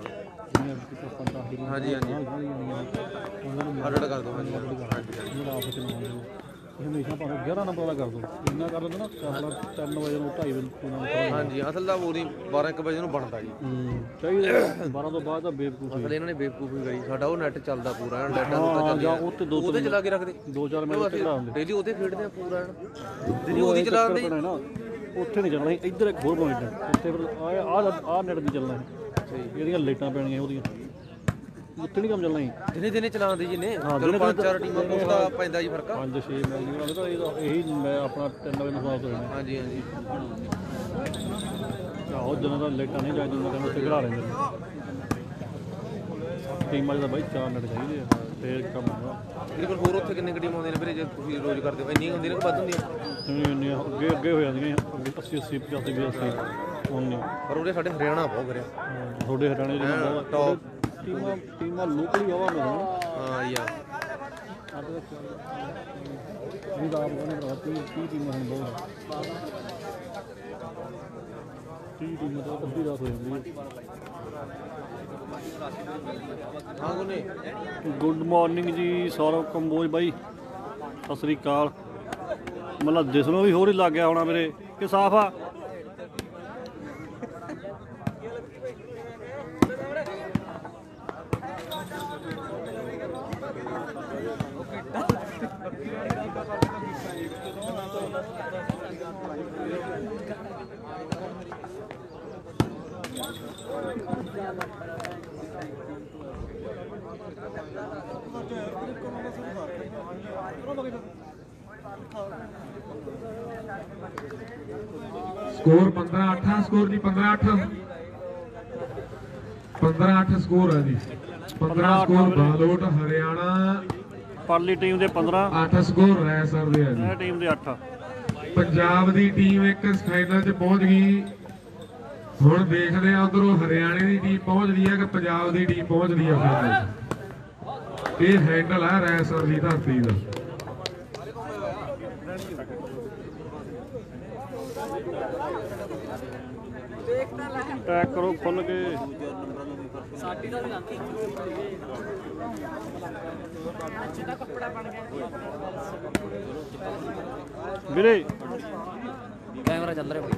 ਹਾਂਜੀ ਹਾਂ ਹਾਂਜੀ ਅਡਟ ਕਰ ਦੋ ਹਾਂਜੀ ਹਾਂਜੀ ਜਿਹੜਾ ਆਪਸ ਚ ਨਾ ਹੁੰਦੇ ਹਮੇਸ਼ਾ ਭਾਵੇਂ 11 ਨੰਬਰ ਵਾਲਾ ਕਰ ਦੋ ਇੰਨਾ ਕਰ ਦਿੰਦੇ ਨਾ ਆਪਣਾ 3 ਵਜੇ ਨੂੰ 2:30 ਵਜੇ ਨੂੰ ਹਾਂਜੀ ਅਸਲ ਦਾ ਉਹਦੀ 12-1 ਵਜੇ ਨੂੰ ਬਣਦਾ ਜੀ ਚਾਹੀਦਾ 12 ਤੋਂ ਬਾਅਦ ਤਾਂ ਬੇਵਕੂਫੀ ਅਸਲ ਇਹਨਾਂ ਨੇ ਬੇਵਕੂਫੀ ਕਰੀ ਸਾਡਾ ਉਹ ਨੈਟ ਚੱਲਦਾ ਪੂਰਾ ਡਾਟਾ ਤਾਂ ਚੱਲਿਆ ਉਹਦੇ ਚਲਾ ਕੇ ਰੱਖਦੇ 2-4 ਮੈਚ ਖੜਾ ਹੁੰਦੇ ਡੇਲੀ ਉਹਦੇ ਖੇਡਦੇ ਆ ਪੂਰਾ ਜਿਹੜੀ ਉਹਦੀ ਚਲਾਉਂਦੇ ਨਾ ਉੱਥੇ ਨਹੀਂ ਚੱਲਣਾ ਇੱਧਰ ਇੱਕ ਹੋਰ ਪੁਆਇੰਟ ਹੈ ਉੱਥੇ ਫਿਰ ਆਹ ਨੈਟ ਨਹੀਂ ਚੱਲਣਾ ਇਹਦੀਆਂ ਲਾਈਟਾਂ ਪੈਣੀਆਂ ਉਹਦੀਆਂ ਉੱਥੇ ਨਹੀਂ ਕੰਮ ਚੱਲਣਾ ਜੀ ਦਿਨੇ ਚਲਾਉਂਦੇ ਜੀ ਨੇ ਚਲੋ 5-4 ਟੀਮਾਂ ਕੋਸਦਾ ਪੈਂਦਾ ਜੀ ਫਰਕ 5-6 ਮੈਚ ਨਹੀਂ ਤਾਂ ਇਹੀ ਮੈਂ ਆਪਣਾ 3 ਵਜੇ ਨੂੰ ਸਾਫ ਹੋ ਜਾਣਾ ਹਾਂਜੀ ਹਾਂਜੀ ਆਹੋ ਜਦੋਂ ਦਾ ਲਾਈਟਾਂ ਨਹੀਂ ਜਾਂਦੀਆਂ ਤਾਂ ਉੱਥੇ ਖੜਾ ਲੈਂਦੇ ਟੀਮਾਂ ਦਾ ਬਾਈ 4 ਨੈਟ ਚਾਹੀਦੇ ਆ ਫੇਰ ਕੰਮ ਹੋਣਾ ਤਕਰੀਬਨ ਹੋਰ ਉੱਥੇ ਕਿੰਨੇ ਟੀਮਾਂ ਆਉਂਦੀਆਂ ਨੇ ਵੀਰੇ ਜੇ ਤੁਸੀਂ ਰੋਜ਼ ਕਰਦੇ ਹੋ ਇੰਨੀਆਂ ਹੁੰਦੀਆਂ ਨੇ ਕਿ ਵੱਧ ਹੁੰਦੀਆਂ ਇੰਨੀਆਂ ਅੱਗੇ ਹੋ ਜਾਂਦੀਆਂ ਅੱਗੇ 80 85 80 ਹੁੰਦੀਆਂ ਪਰ ਉਹਦੇ ਸਾਡੇ ਹਰਿਆਣਾ ਬਹੁਤ ਕਰਿਆ ਤੁਹਾਡੇ ਹਰਿਆਣੇ ਦੇ ਬਹੁਤ ਟੌਪ ਟੀਮਾਂ ਲੋਕਲੀ ਆਵਾ ਮੇਰੇ ਹਾਂ ਯਾਰ ਵੀ ਦਾ ਬਣੇ ਭਰਾ 30 ਟੀਮਾਂ ਹਨ ਬਹੁਤ 30 ਟੀਮਾਂ ਤਾਂ ਅੱਧੀ ਰਾਤ ਹੋ ਜਾਂਦੀ ਹੈ ਹਾਂ ਗੁਨੇ ਗੁੱਡ ਮਾਰਨਿੰਗ ਜੀ ਸੌਰਵ ਕੰਬੋਜ ਬਾਈ ਸਤਿ ਸ੍ਰੀ ਅਕਾਲ ਮਤਲਬ ਜਿਸ ਨੂੰ ਵੀ ਹੋਰ ਹੀ ਲੱਗ ਗਿਆ ਹੋਣਾ ਮੇਰੇ ਕਿ ਸਾਫ ਆ ਸਕੋਰ 15-8 ਸਕੋਰ ਜੀ 15-8 15-8 ਸਕੋਰ ਹੈ ਜੀ 15 ਸਕੋਰ ਬਾਲੋਟ ਹਰਿਆਣਾ ਪਰਲੀ ਟੀਮ ਦੇ 15 8 ਸਕੋਰ ਰੈਸਰ ਦੇ ਆ ਜੀ ਇਹ ਟੀਮ ਦੇ 8 ਪੰਜਾਬ ਦੀ ਟੀਮ ਇੱਕ ਫਾਈਨਲ 'ਚ ਪਹੁੰਚ ਗਈ ਹੁਣ ਦੇਖਦੇ ਆ ਉਧਰੋਂ ਹਰਿਆਣੇ ਦੀ ਟੀਮ ਪਹੁੰਚਦੀ ਹੈ ਕਿ ਪੰਜਾਬ ਦੀ ਟੀਮ ਪਹੁੰਚਦੀ ਹੈ ਫਾਈਨਲ 'ਚ ਇਹ ਹੈਂਡਲ ਹੈ ਰੈਸਰ ਦੀ ਧਰਤੀ ਦਾ ਟੈਕ ਕਰੋ ਖੁੱਲ ਕੇ ਸਾਡੀ ਤਾਂ ਵੀ ਆਂਦੀ ਜਿਹਦਾ ਕੱਪੜਾ ਬਣ ਗਿਆ ਵੀਰੇ ਕੈਮਰਾ ਚੱਲ ਰਿਹਾ ਭਾਈ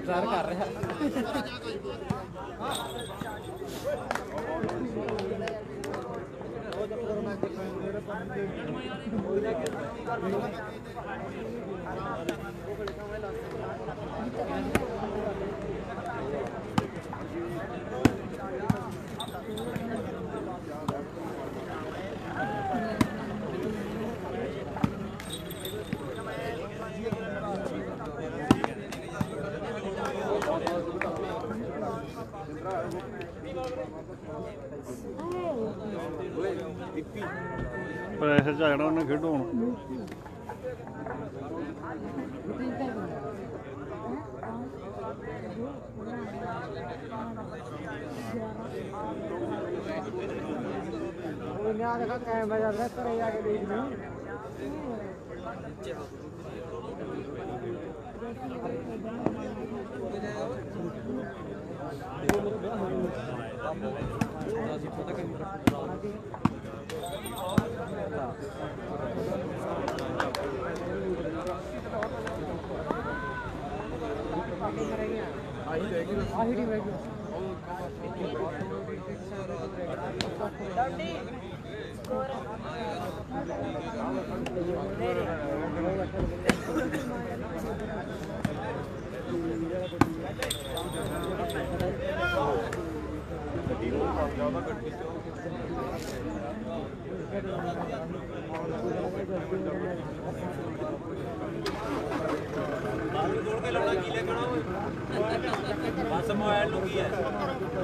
ਟਰਾਈ ਕਰ ਰਿਹਾ ਪ੍ਰੈਸ਼ਰ ਚ ਆ ਜਾਣਾ ਉਹਨੇ ਖੇਡੋ ਹੁਣ ਕੈਮਰਾ ਜਾਂਦਾ ਘਰੇ ਜਾ ਕੇ ਦੇਖ ਲਈ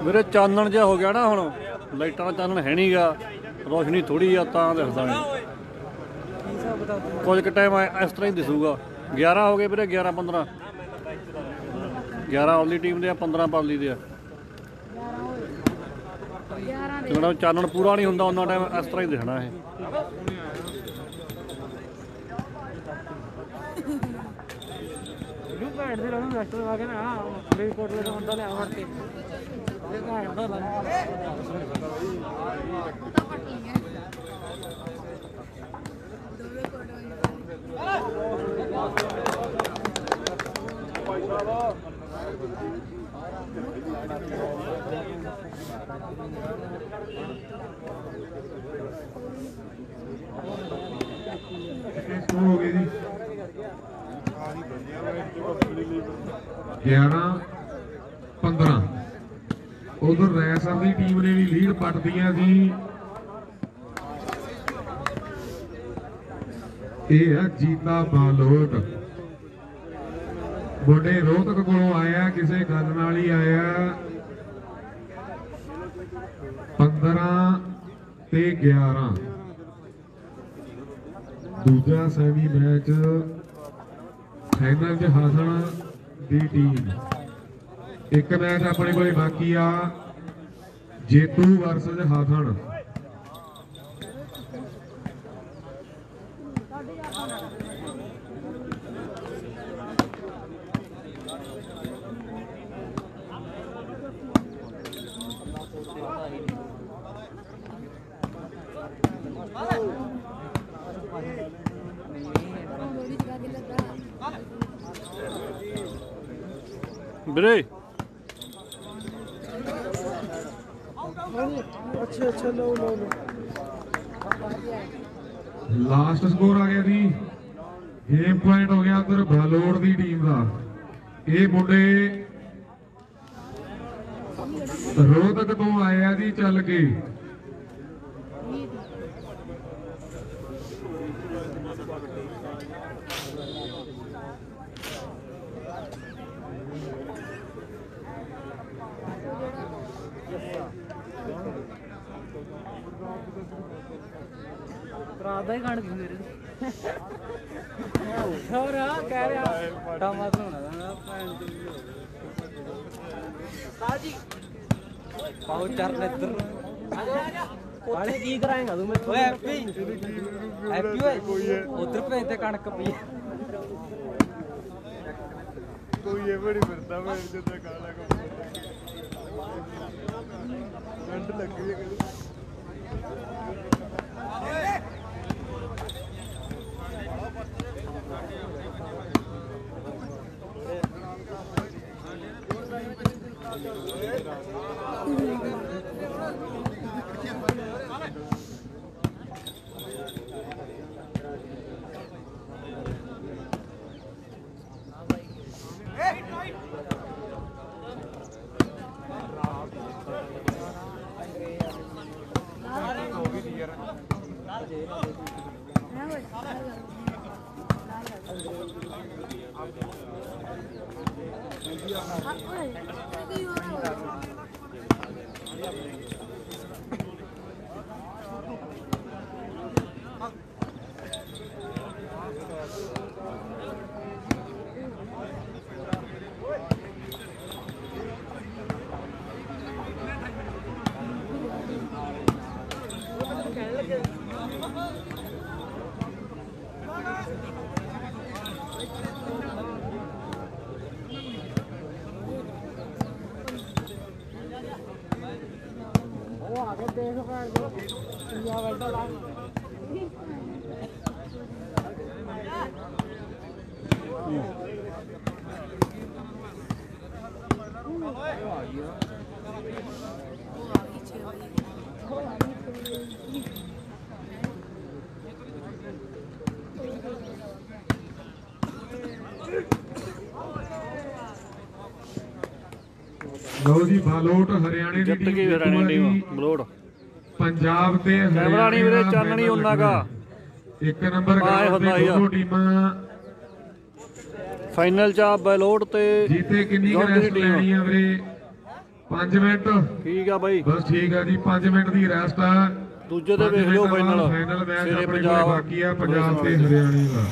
ਵੀਰੇ ਚਾਨਣ ਜਿਹਾ ਹੋ ਗਿਆ ਨਾ, ਹੁਣ ਲਾਈਟਾਂ ਦਾ ਚਾਨਣ ਹੈ ਨਹੀਂਗਾ, ਰੋਸ਼ਨੀ ਥੋੜੀ ਆ ਤਾਂ ਦਿਖਦਾ ਨਹੀਂ। ਕੁਝ ਕੁ ਟਾਈਮ ਇਸ ਤਰ੍ਹਾਂ ਹੀ ਦਿਸੂਗਾ। 11 ਹੋ ਗਏ ਵੀਰੇ, 11-15, 11 ਉਹਦੀ ਟੀਮ ਦੇ ਆ, 15 ਪਾਲੀ ਦੇ ਆ। ਜਿਹੜਾ ਚਾਨਣ ਪੂਰਾ ਨਹੀਂ ਹੁੰਦਾ ਉਹਨਾਂ ਟਾਈਮ ਇਸ ਤਰ੍ਹਾਂ ਹੀ ਦਿਖਣਾ ਇਹ। ਭੈਣ ਦੇ ਲੋਕ ਰੈਸਟਰ ਆ ਕੇ ਨਾ ਫਰੀ ਕੋਟ ਲੈ ਹੁੰਦਾ ਲੈ ਆਵੜ ਕੇ ਇਹ ਘਾਣ ਦਾ ਲਾ ਹੋ ਗਏ ਜੀ 11-15। ਉਧਰ ਰੈਸਰ ਦੀ ਟੀਮ ਨੇ ਵੀ ਲੀਡ ਪੱਟਦੀਆਂ ਸੀ। ਇਹ ਹੈ ਜੀਤਾ ਬਾਲੋਟ, ਮੁੰਡੇ ਰੋਹਤਕ ਕੋਲੋਂ ਆਇਆ, ਕਿਸੇ ਗੱਲ ਨਾਲ ਹੀ ਆਇਆ। 15 ਤੇ 11 ਦੂਜਾ ਸੈਮੀ ਮੈਚ ਫਾਈਨਲ 'ਚ ਹਾਸਨ ਦੀ ਟੀਮ। ਇੱਕ ਮੈਚ ਆਪਣੇ ਕੋਲ ਬਾਕੀ ਆ, ਜੇਤੂ ਵਰਸਸ ਹਾਸਨ। ਵੀਰੇ अच्छा लो लो लो ਲਾਸਟ ਸਕੋਰ ਆ ਗਿਆ ਜੀ। ਗੇਮ ਪੁਆਇੰਟ ਹੋ ਗਿਆ ਉਧਰ ਬਾਲੋੜ ਦੀ ਟੀਮ ਦਾ। ਇਹ ਮੁੰਡੇ ਰੋਹਤਕ ਤੋਂ ਆਏ ਆ ਜੀ ਚੱਲ ਕੇ। ਰਾਤ ਦਾ ਹੀ ਖਾਣ ਦੀ ਮੇਰੇ ਹੋਰ ਆ ਕਹਿ ਰਿਹਾ ਟਮਾਟਰ ਹੋਣਾ ਦਾ ਭੈਣ ਦੀ ਸਾਜੀ ਪਾਉ ਚਾਰ ਨੇ ਇੱਧਰ ਕਾਲੇ ਕੀ ਕਰਾਏਗਾ ਤੂੰ ਮੈਨੂੰ? ਓਏ ਹੈਪੀ ਹੈਪੀ ਓਏ ਉਧਰ ਭੇਜ ਤੇ ਕਣਕ ਪਈ कोई ये बड़ी फिरता मैं जितना काला का ठंड लग रही है। ਲਓ ਜੀ ਬਾਲੋਟ ਹਰਿਆਣੇ ਦੀ ਜਿੱਤ ਗਈ ਹਰਿਆਣੇ ਟੀਮ ਬਲੋੜ। ਪੰਜਾਬ ਤੇ ਕੈਮਰਾ ਨਹੀਂ ਵੀਰੇ, ਚੰਨ ਨਹੀਂ ਉਹਨਾਂ ਦਾ। ਇੱਕ ਨੰਬਰ ਆਏ ਹੁੰਦਾ ਹੀ ਆ। ਦੋਨੋਂ ਟੀਮਾਂ ਫਾਈਨਲ ਚ ਆ ਬਲੋੜ ਤੇ ਜੀਤੇ ਕਿੰਨੀ ਕੁ ਜੌਂਡੀ ਰੈਸਟ ਟੀਮ। ਲੈਣੀ ਆ ਵੀਰੇ? 5 ਮਿੰਟ। ਠੀਕ ਆ ਬਾਈ, ਬਸ ਠੀਕ ਆ ਜੀ, 5 ਮਿੰਟ ਦੀ ਰੈਸਟ ਆ। ਦੂਜੇ ਤੇ ਵੇਖ ਲਿਓ ਫਾਈਨਲ ਫਾਈਨਲ ਮੈਚ ਸਵੇਰੇ ਆਪਣੇ ਕੋਲ ਪੰਜਾਬ ਬਾਕੀ ਆ, ਪੰਜਾਬ ਤੇ ਹਰਿਆਣੇ ਦਾ।